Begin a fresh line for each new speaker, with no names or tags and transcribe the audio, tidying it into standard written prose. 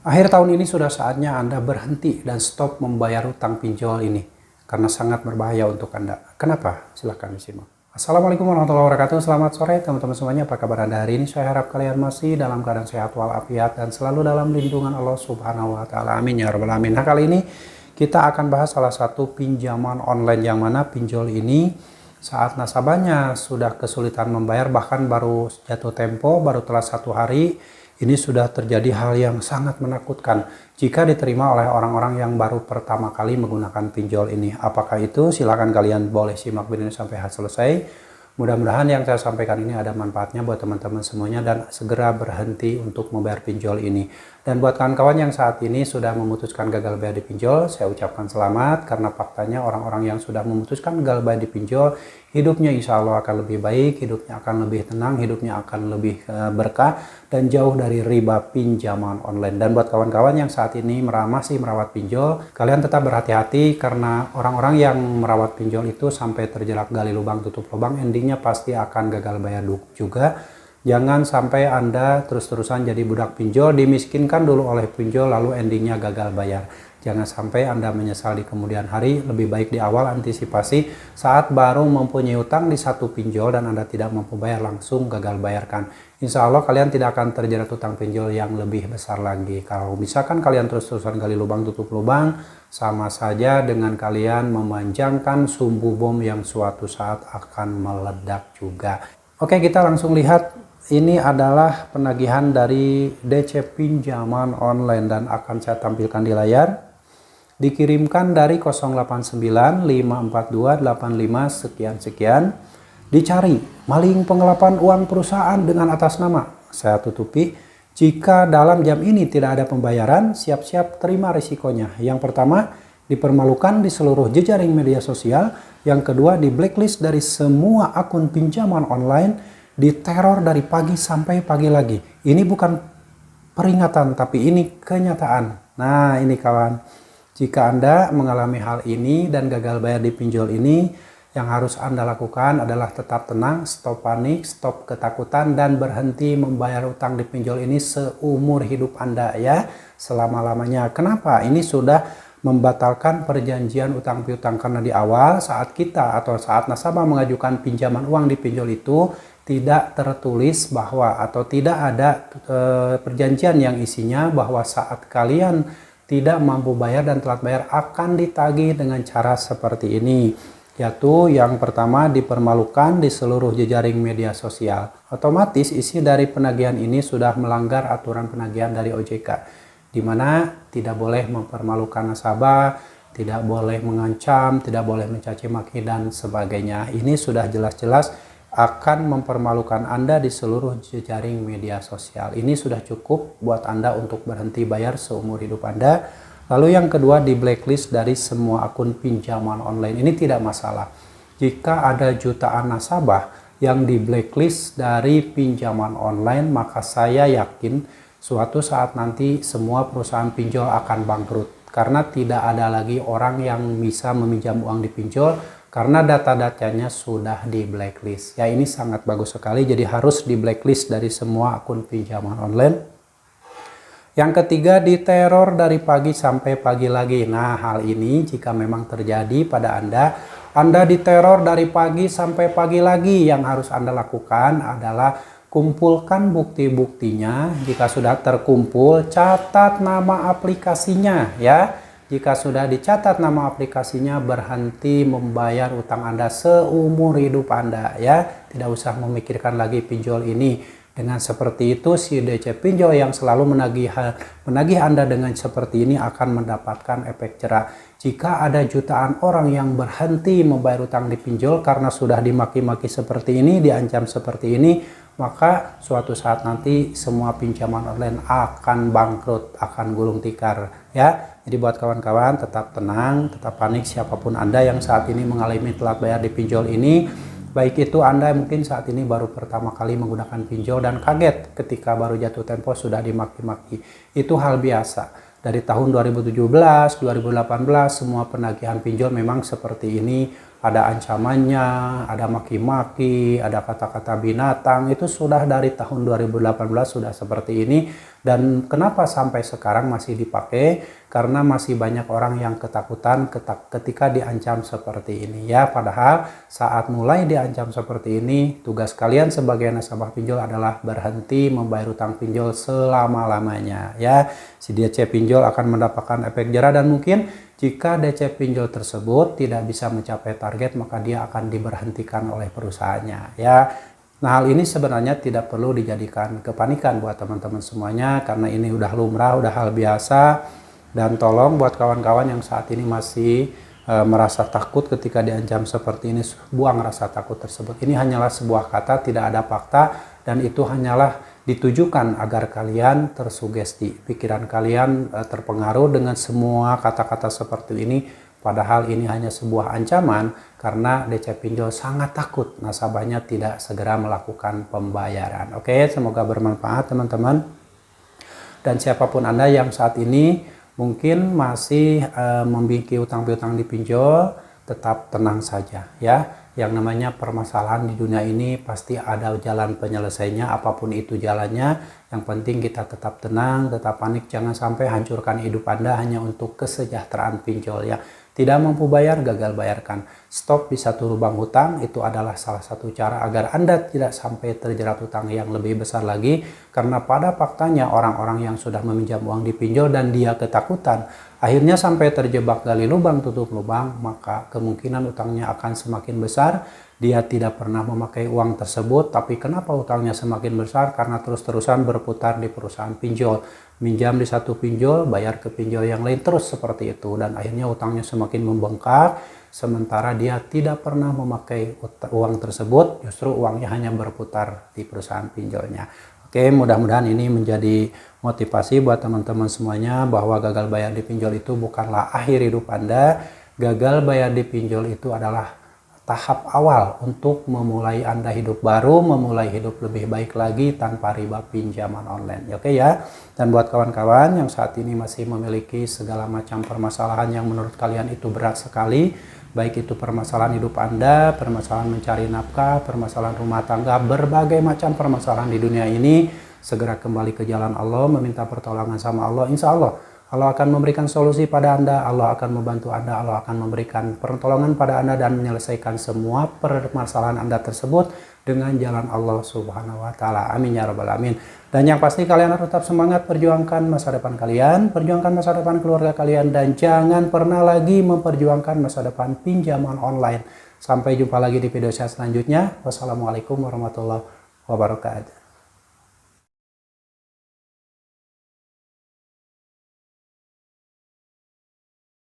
Akhir tahun ini sudah saatnya Anda berhenti dan stop membayar utang pinjol ini karena sangat berbahaya untuk Anda. Kenapa? Silahkan disimak. Assalamualaikum warahmatullahi wabarakatuh. Selamat sore teman-teman semuanya. Apa kabar Anda hari ini? Saya harap kalian masih dalam keadaan sehat walafiat dan selalu dalam lindungan Allah Subhanahu wa taala. Amin ya rabbal alamin. Nah, kali ini kita akan bahas salah satu pinjaman online yang mana pinjol ini saat nasabahnya sudah kesulitan membayar, bahkan baru jatuh tempo, baru telah 1 hari, ini sudah terjadi hal yang sangat menakutkan jika diterima oleh orang-orang yang baru pertama kali menggunakan pinjol ini. Apakah itu? Silakan kalian boleh simak video ini sampai selesai. Mudah-mudahan yang saya sampaikan ini ada manfaatnya buat teman-teman semuanya dan segera berhenti untuk membayar pinjol ini. Dan buat kawan-kawan yang saat ini sudah memutuskan gagal bayar di pinjol, saya ucapkan selamat karena faktanya orang-orang yang sudah memutuskan gagal bayar di pinjol, hidupnya insya Allah akan lebih baik, hidupnya akan lebih tenang, hidupnya akan lebih berkah dan jauh dari riba pinjaman online. Dan buat kawan-kawan yang saat ini masih merawat pinjol, kalian tetap berhati-hati karena orang-orang yang merawat pinjol itu sampai terjerat gali lubang tutup lubang, endingnya pasti akan gagal bayar juga. Jangan sampai Anda terus-terusan jadi budak pinjol, dimiskinkan dulu oleh pinjol lalu endingnya gagal bayar. Jangan sampai Anda menyesal di kemudian hari. Lebih baik di awal antisipasi saat baru mempunyai utang di satu pinjol dan Anda tidak mampu bayar, langsung gagal bayarkan. Insya Allah kalian tidak akan terjerat utang pinjol yang lebih besar lagi. Kalau misalkan kalian terus-terusan gali lubang tutup lubang, sama saja dengan kalian memanjangkan sumbu bom yang suatu saat akan meledak juga. Oke, kita langsung lihat. Ini adalah penagihan dari DC pinjaman online dan akan saya tampilkan di layar. Dikirimkan dari 089542855 sekian. Dicari maling penggelapan uang perusahaan dengan atas nama. Saya tutupi. Jika dalam jam ini tidak ada pembayaran, siap-siap terima risikonya. Yang pertama, dipermalukan di seluruh jejaring media sosial. Yang kedua, di blacklist dari semua akun pinjaman online. Diteror dari pagi sampai pagi lagi. Ini bukan peringatan, tapi ini kenyataan. Nah, ini kawan. Jika Anda mengalami hal ini dan gagal bayar di pinjol ini, yang harus Anda lakukan adalah tetap tenang, stop panik, stop ketakutan, dan berhenti membayar utang di pinjol ini seumur hidup Anda ya, selama-lamanya. Kenapa? Ini sudah membatalkan perjanjian utang piutang karena di awal saat kita atau saat nasabah mengajukan pinjaman uang di pinjol itu tidak tertulis bahwa atau tidak ada perjanjian yang isinya bahwa saat kalian tidak mampu bayar dan telat bayar akan ditagih dengan cara seperti ini, yaitu yang pertama dipermalukan di seluruh jejaring media sosial. Otomatis isi dari penagihan ini sudah melanggar aturan penagihan dari OJK, di mana tidak boleh mempermalukan nasabah, tidak boleh mengancam, tidak boleh mencaci maki dan sebagainya. Ini sudah jelas-jelas akan mempermalukan Anda di seluruh jejaring media sosial. Ini sudah cukup buat Anda untuk berhenti bayar seumur hidup Anda. Lalu yang kedua, di blacklist dari semua akun pinjaman online. Ini tidak masalah. Jika ada jutaan nasabah yang di blacklist dari pinjaman online, maka saya yakin suatu saat nanti semua perusahaan pinjol akan bangkrut. Karena tidak ada lagi orang yang bisa meminjam uang di pinjol karena data-datanya sudah di blacklist. Ya, ini sangat bagus sekali. Jadi harus di blacklist dari semua akun pinjaman online. Yang ketiga, diteror dari pagi sampai pagi lagi. Nah, hal ini jika memang terjadi pada Anda diteror dari pagi sampai pagi lagi. Yang harus Anda lakukan adalah kumpulkan bukti-buktinya. Jika sudah terkumpul, catat nama aplikasinya ya. Jika sudah dicatat nama aplikasinya, berhenti membayar utang Anda seumur hidup Anda ya. Tidak usah memikirkan lagi pinjol ini. Dengan seperti itu, si DC pinjol yang selalu menagih Anda dengan seperti ini akan mendapatkan efek jerah. Jika ada jutaan orang yang berhenti membayar utang di pinjol karena sudah dimaki-maki seperti ini, diancam seperti ini, maka suatu saat nanti semua pinjaman online akan bangkrut, akan gulung tikar ya. Jadi buat kawan-kawan tetap tenang, tetap panik siapapun Anda yang saat ini mengalami telat bayar di pinjol ini. Baik itu Anda mungkin saat ini baru pertama kali menggunakan pinjol dan kaget ketika baru jatuh tempo sudah dimaki-maki. Itu hal biasa. Dari tahun 2017, 2018 semua penagihan pinjol memang seperti ini. ada ancamannya, ada maki-maki, ada kata-kata binatang. Itu sudah dari tahun 2018 sudah seperti ini. Dan kenapa sampai sekarang masih dipakai? Karena masih banyak orang yang ketakutan ketika diancam seperti ini ya. Padahal saat mulai diancam seperti ini, tugas kalian sebagai nasabah pinjol adalah berhenti membayar utang pinjol selama-lamanya ya. Si DC pinjol akan mendapatkan efek jera, dan mungkin jika DC pinjol tersebut tidak bisa mencapai target, maka dia akan diberhentikan oleh perusahaannya ya. Nah, hal ini sebenarnya tidak perlu dijadikan kepanikan buat teman-teman semuanya, karena ini udah lumrah, udah hal biasa. Dan tolong buat kawan-kawan yang saat ini masih merasa takut ketika diancam seperti ini, buang rasa takut tersebut. Ini hanyalah sebuah kata, tidak ada fakta, dan itu hanyalah ditujukan agar kalian tersugesti. Pikiran kalian terpengaruh dengan semua kata-kata seperti ini. Padahal ini hanya sebuah ancaman karena DC pinjol sangat takut nasabahnya tidak segera melakukan pembayaran. Oke, semoga bermanfaat teman-teman. Dan siapapun Anda yang saat ini mungkin masih memiliki utang piutang di pinjol, tetap tenang saja ya. Yang namanya permasalahan di dunia ini pasti ada jalan penyelesaiannya, apapun itu jalannya. Yang penting kita tetap tenang, tetap panik, jangan sampai hancurkan hidup Anda hanya untuk kesejahteraan pinjol ya. Tidak mampu bayar, gagal bayarkan. Stop di satu lubang hutang, itu adalah salah satu cara agar Anda tidak sampai terjerat hutang yang lebih besar lagi. Karena pada faktanya orang-orang yang sudah meminjam uang di pinjol dan dia ketakutan, akhirnya sampai terjebak gali lubang tutup lubang, maka kemungkinan utangnya akan semakin besar. Dia tidak pernah memakai uang tersebut, tapi kenapa utangnya semakin besar? Karena terus-terusan berputar di perusahaan pinjol. Minjam di satu pinjol, bayar ke pinjol yang lain, terus seperti itu. Dan akhirnya utangnya semakin membengkak, sementara dia tidak pernah memakai uang tersebut, justru uangnya hanya berputar di perusahaan pinjolnya. Oke, mudah-mudahan ini menjadi motivasi buat teman-teman semuanya bahwa gagal bayar di pinjol itu bukanlah akhir hidup Anda. Gagal bayar di pinjol itu adalah tahap awal untuk memulai Anda hidup baru, memulai hidup lebih baik lagi tanpa riba pinjaman online. Oke ya. Dan buat kawan-kawan yang saat ini masih memiliki segala macam permasalahan yang menurut kalian itu berat sekali, baik itu permasalahan hidup Anda, permasalahan mencari nafkah, permasalahan rumah tangga, berbagai macam permasalahan di dunia ini, segera kembali ke jalan Allah, meminta pertolongan sama Allah. Insya Allah Allah akan memberikan solusi pada Anda, Allah akan membantu Anda, Allah akan memberikan pertolongan pada Anda dan menyelesaikan semua permasalahan Anda tersebut dengan jalan Allah Subhanahu wa Ta'ala. Amin ya Rabbal 'Alamin. Dan yang pasti kalian harus tetap semangat perjuangkan masa depan kalian, perjuangkan masa depan keluarga kalian, dan jangan pernah lagi memperjuangkan masa depan pinjaman online. Sampai jumpa lagi di video saya selanjutnya. Wassalamualaikum warahmatullahi wabarakatuh.